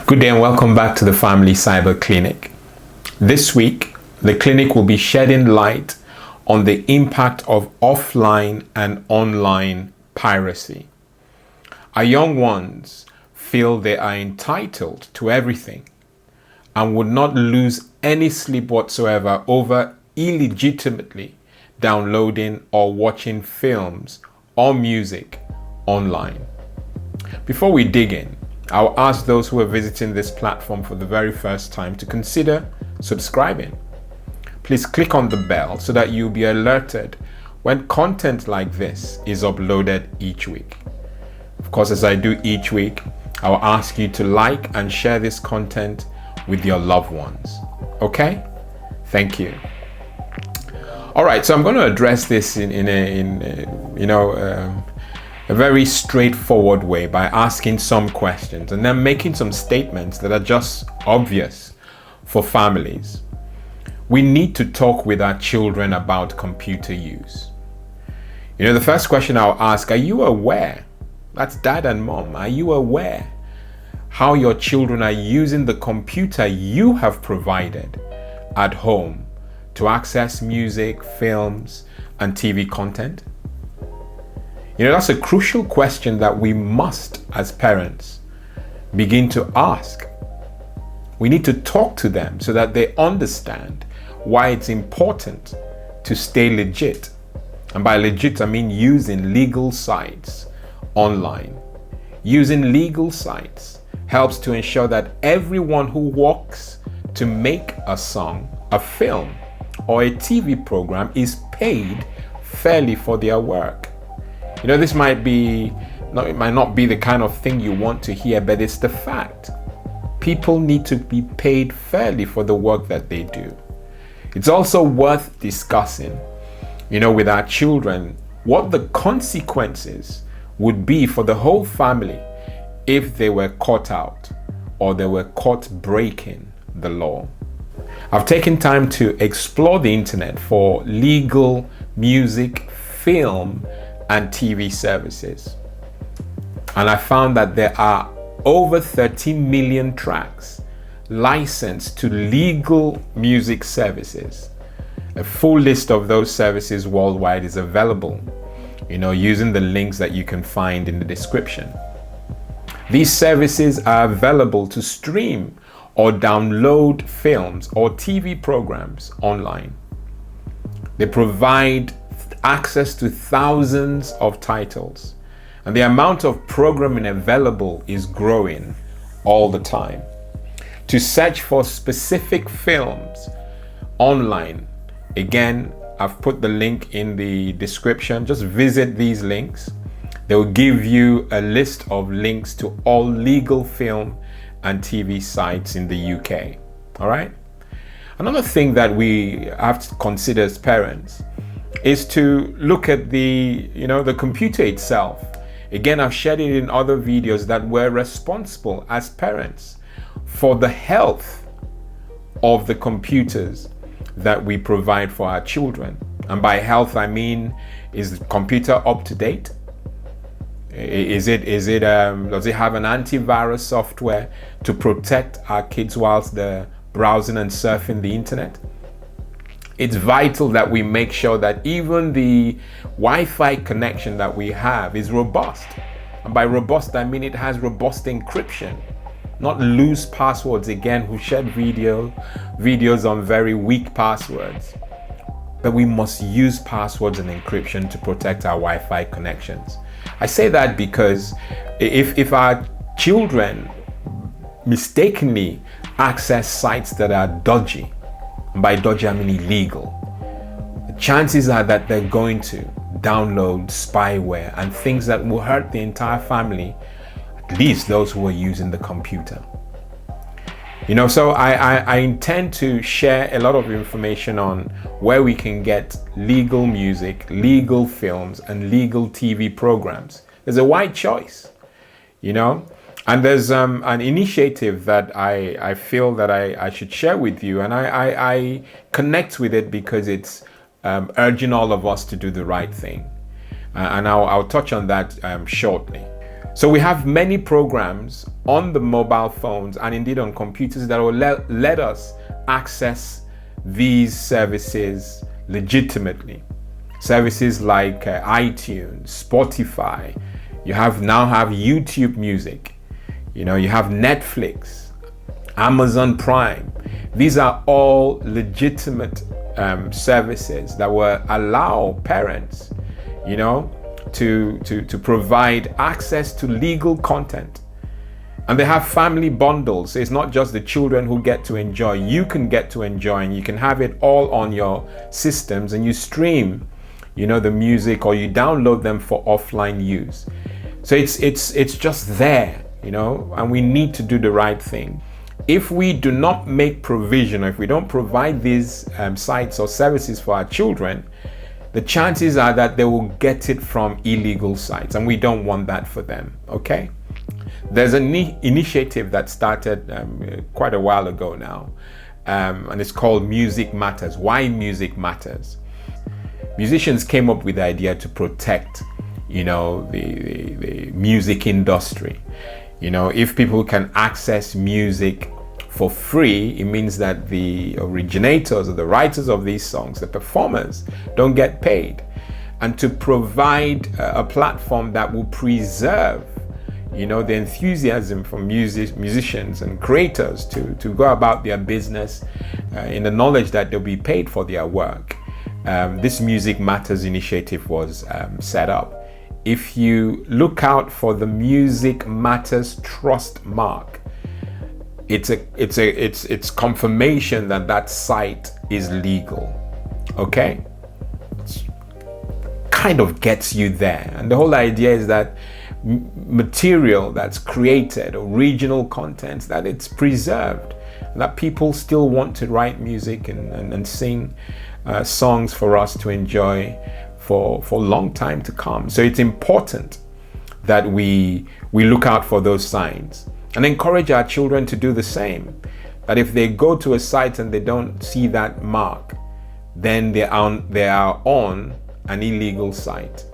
Good day and welcome back to the Family Cyber Clinic. This week, the clinic will be shedding light on the impact of offline and online piracy. Our young ones feel they are entitled to everything and would not lose any sleep whatsoever over illegitimately downloading or watching films or music online. Before we dig in, I'll ask those who are visiting this platform for the very first time to consider subscribing. Please click on the bell so that you'll be alerted when content like this is uploaded each week. Of course, as I do each week, I'll ask you to like and share this content with your loved ones. Okay? Thank you. All right, so I'm going to address this in a very straightforward way by asking some questions and then making some statements that are just obvious for families. We need to talk with our children about computer use. The first question I'll ask, are you aware? That's dad and mom. Are you aware how your children are using the computer you have provided at home to access music, films, and TV content? That's a crucial question that we must, as parents, begin to ask. We need to talk to them so that they understand why it's important to stay legit. And by legit, I mean using legal sites online. Using legal sites helps to ensure that everyone who works to make a song, a film, or a TV program is paid fairly for their work. This it might not be the kind of thing you want to hear, but it's the fact. People need to be paid fairly for the work that they do. It's also worth discussing, with our children, what the consequences would be for the whole family if they were caught out or they were caught breaking the law. I've taken time to explore the internet for legal music, film, and TV services. And I found that there are over 30 million tracks licensed to legal music services. A full list of those services worldwide is available, using the links that you can find in the description. These services are available to stream or download films or TV programs online. They provide access to thousands of titles, and the amount of programming available is growing all the time. To search for specific films online, again, I've put the link in the description. Just visit these links. They will give you a list of links to all legal film and TV sites in the UK. All right. Another thing that we have to consider as parents is to look at the computer itself. Again, I've shared it in other videos that we're responsible as parents for the health of the computers that we provide for our children. And by health, I mean, is the computer up to date? Does it have an antivirus software to protect our kids whilst they're browsing and surfing the internet? It's vital that we make sure that even the Wi-Fi connection that we have is robust. And by robust, I mean it has robust encryption, not loose passwords. Again, we shared videos on very weak passwords. But we must use passwords and encryption to protect our Wi-Fi connections. I say that because if our children mistakenly access sites that are dodgy, and by dodgy I mean illegal, the chances are that they're going to download spyware and things that will hurt the entire family, at least those who are using the computer. So I intend to share a lot of information on where we can get legal music, legal films, and legal TV programs. There's a wide choice, and there's an initiative that I feel that I should share with you, and I connect with it because it's urging all of us to do the right thing. And I'll touch on that shortly. So we have many programs on the mobile phones and indeed on computers that will let us access these services legitimately. Services like iTunes, Spotify, you now have YouTube Music, you have Netflix, Amazon Prime. These are all legitimate services that will allow parents, to provide access to legal content. And they have family bundles. So it's not just the children who get to enjoy. You can get to enjoy, and you can have it all on your systems, and you stream, the music, or you download them for offline use. So it's just there, and we need to do the right thing. If we do not make provision, or if we don't provide these sites or services for our children, the chances are that they will get it from illegal sites, and we don't want that for them, okay? There's an initiative that started quite a while ago now, and it's called Music Matters. Why Music Matters? Musicians came up with the idea to protect, the music industry. If people can access music for free, it means that the originators or the writers of these songs, the performers, don't get paid. And to provide a platform that will preserve, the enthusiasm from musicians and creators to go about their business in the knowledge that they'll be paid for their work. This Music Matters initiative was set up. If you look out for the Music Matters Trustmark, it's confirmation that site is legal. Okay? It kind of gets you there. And the whole idea is that material that's created, original content, that it's preserved, that people still want to write music and sing songs for us to enjoy for a long time to come. So it's important that we look out for those signs and encourage our children to do the same. That if they go to a site and they don't see that mark, then they are on an illegal site.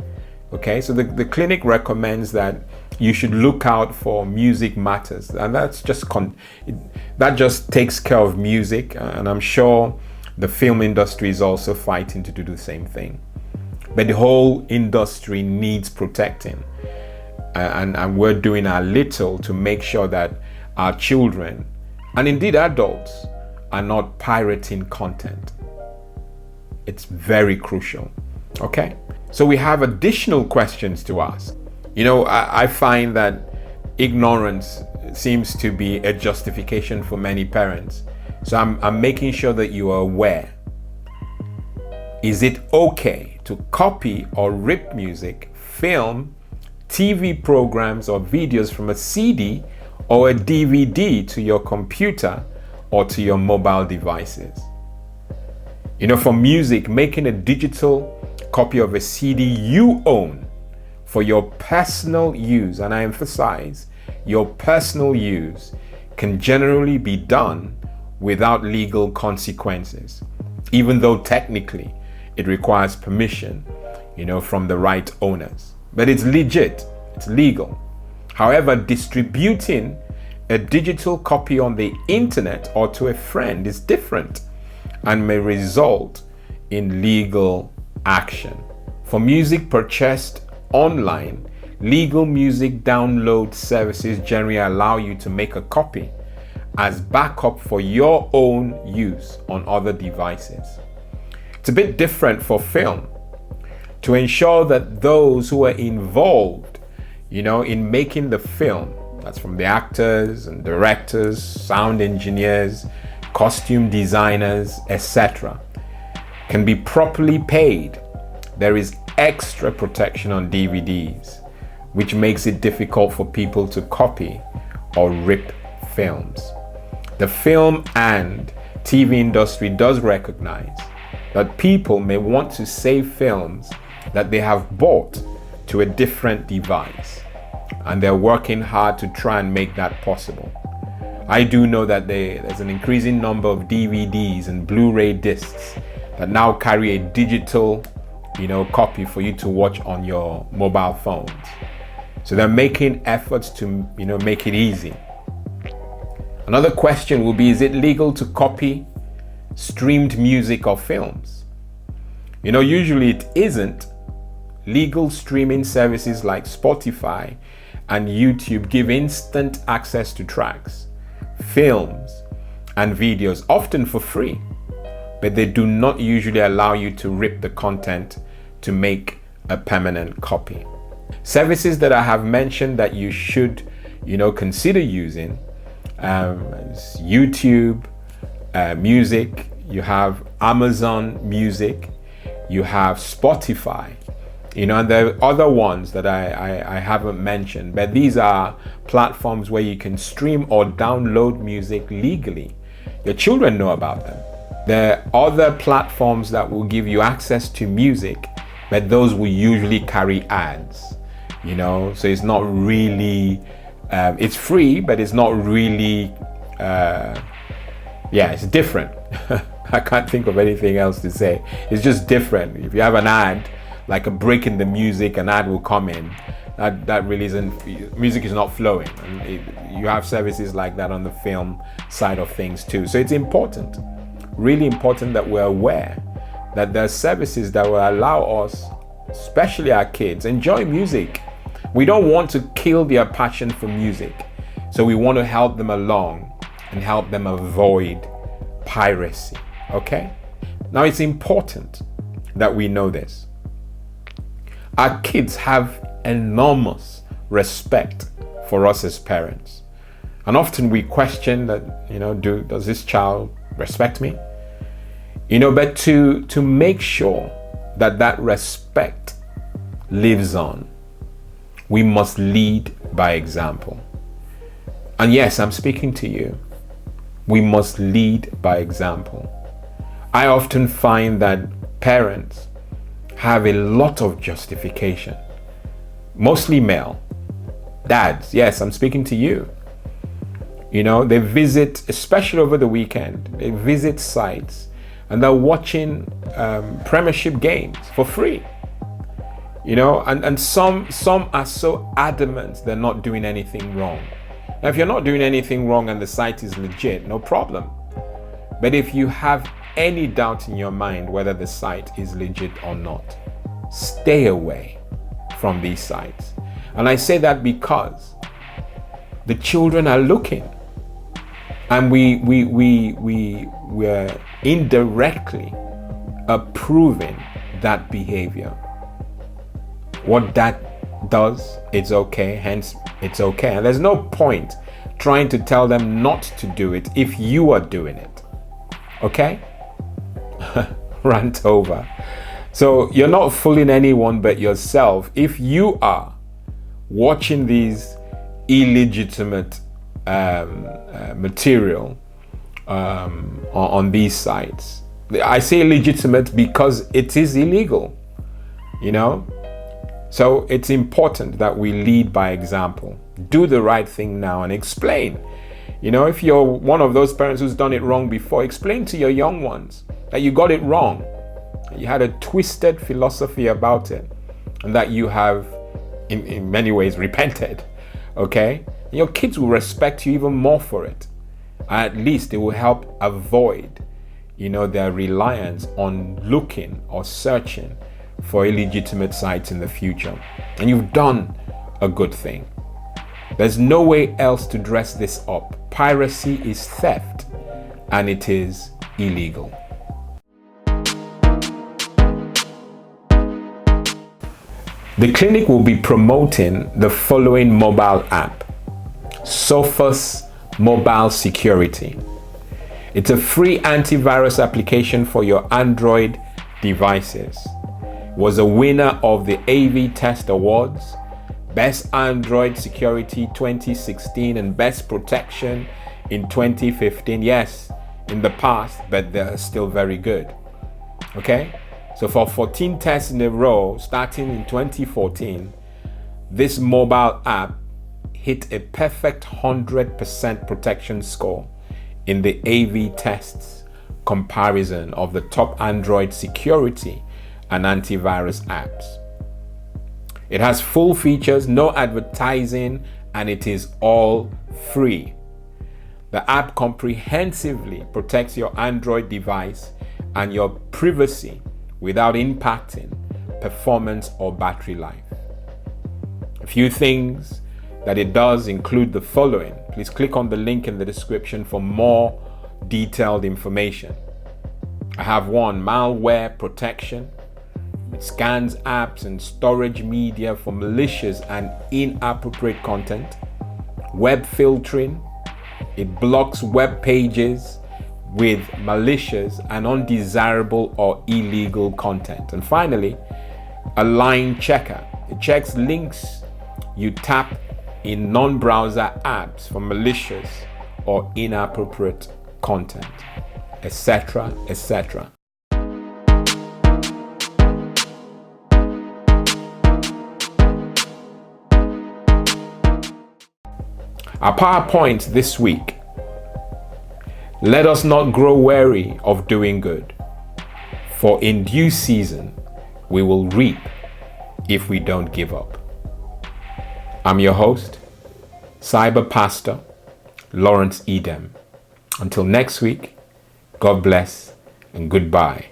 Okay, so the clinic recommends that you should look out for Music Matters, and that just takes care of music, and I'm sure the film industry is also fighting to do the same thing. But the whole industry needs protecting, and we're doing our little to make sure that our children, and indeed adults, are not pirating content. It's very crucial. Okay, so we have additional questions to ask. I find that ignorance seems to be a justification for many parents. So I'm making sure that you are aware. Is it okay to copy or rip music, film, TV programs or videos from a CD or a DVD to your computer or to your mobile devices? For music, making a digital copy of a CD you own for your personal use, and I emphasize your personal use, can generally be done without legal consequences, even though technically it requires permission, from the right owners. But it's legit, it's legal. However, distributing a digital copy on the internet or to a friend is different and may result in legal action. For music purchased online, legal music download services generally allow you to make a copy as backup for your own use on other devices. It's a bit different for film. To ensure that those who are involved, in making the film, that's from the actors and directors, sound engineers, costume designers, etc., can be properly paid, there is extra protection on DVDs, which makes it difficult for people to copy or rip films. The film and TV industry does recognize that people may want to save films that they have bought to a different device, and they're working hard to try and make that possible. I do know that there's an increasing number of DVDs and Blu-ray discs that now carry a digital, copy for you to watch on your mobile phones. So they're making efforts to, make it easy. Another question will be, is it legal to copy streamed music or films? Usually it isn't. Legal streaming services like Spotify and YouTube give instant access to tracks, films, and videos, often for free, but they do not usually allow you to rip the content to make a permanent copy. Services that I have mentioned that you should, consider using, YouTube Music, you have Amazon Music, you have Spotify, and there are other ones that I haven't mentioned, but these are platforms where you can stream or download music legally. Your children know about them. There are other platforms that will give you access to music, but those will usually carry ads, so it's not really, it's free, but it's not really, it's different. I can't think of anything else to say. It's just different. If you have an ad, like a break in the music, an ad will come in. That really isn't, music is not flowing. And you have services like that on the film side of things too. So it's important, really important that we're aware that there are services that will allow us, especially our kids, enjoy music. We don't want to kill their passion for music. So we want to help them along and help them avoid piracy, okay? Now it's important that we know this. Our kids have enormous respect for us as parents. And often we question that, does this child respect me? But to make sure that respect lives on, we must lead by example. And yes, I'm speaking to you. We must lead by example. I often find that parents have a lot of justification, mostly male. Dads, yes, I'm speaking to you. They visit, especially over the weekend, they visit sites and they're watching Premiership games for free. And some are so adamant they're not doing anything wrong. Now, if you're not doing anything wrong and the site is legit, no problem. But if you have any doubt in your mind whether the site is legit or not, stay away from these sites. And I say that because the children are looking, and we're indirectly approving that behavior. What that does, it's okay, hence it's okay. And there's no point trying to tell them not to do it if you are doing it. Okay? Rant over. So you're not fooling anyone but yourself if you are watching these illegitimate material on these sites. I say illegitimate because it is illegal, So it's important that we lead by example. Do the right thing now and explain. If you're one of those parents who's done it wrong before, explain to your young ones that you got it wrong. You had a twisted philosophy about it, and that you have, in many ways, repented. Okay? And your kids will respect you even more for it. At least it will help avoid, their reliance on looking or searching for illegitimate sites in the future. And you've done a good thing. There's no way else to dress this up. Piracy is theft, and it is illegal. The clinic will be promoting the following mobile app: Sophos Mobile Security. It's a free antivirus application for your Android devices. Was a winner of the AV Test Awards, Best Android Security 2016 and Best Protection in 2015. Yes, in the past, but they're still very good. Okay? So for 14 tests in a row, starting in 2014, this mobile app hit a perfect 100% protection score in the AV tests comparison of the top Android security and antivirus apps. It has full features, no advertising, and it is all free. The app comprehensively protects your Android device and your privacy without impacting performance or battery life. A few things that it does include the following. Please click on the link in the description for more detailed information. I have one, malware protection. It scans apps and storage media for malicious and inappropriate content. Web filtering. It blocks web pages with malicious and undesirable or illegal content. And finally, a line checker. It checks links you tap in non-browser apps for malicious or inappropriate content, etc., etc. Our PowerPoint this week. Let us not grow weary of doing good, for in due season we will reap if we don't give up. I'm your host, Cyber Pastor Lawrence Edem. Until next week, God bless and goodbye.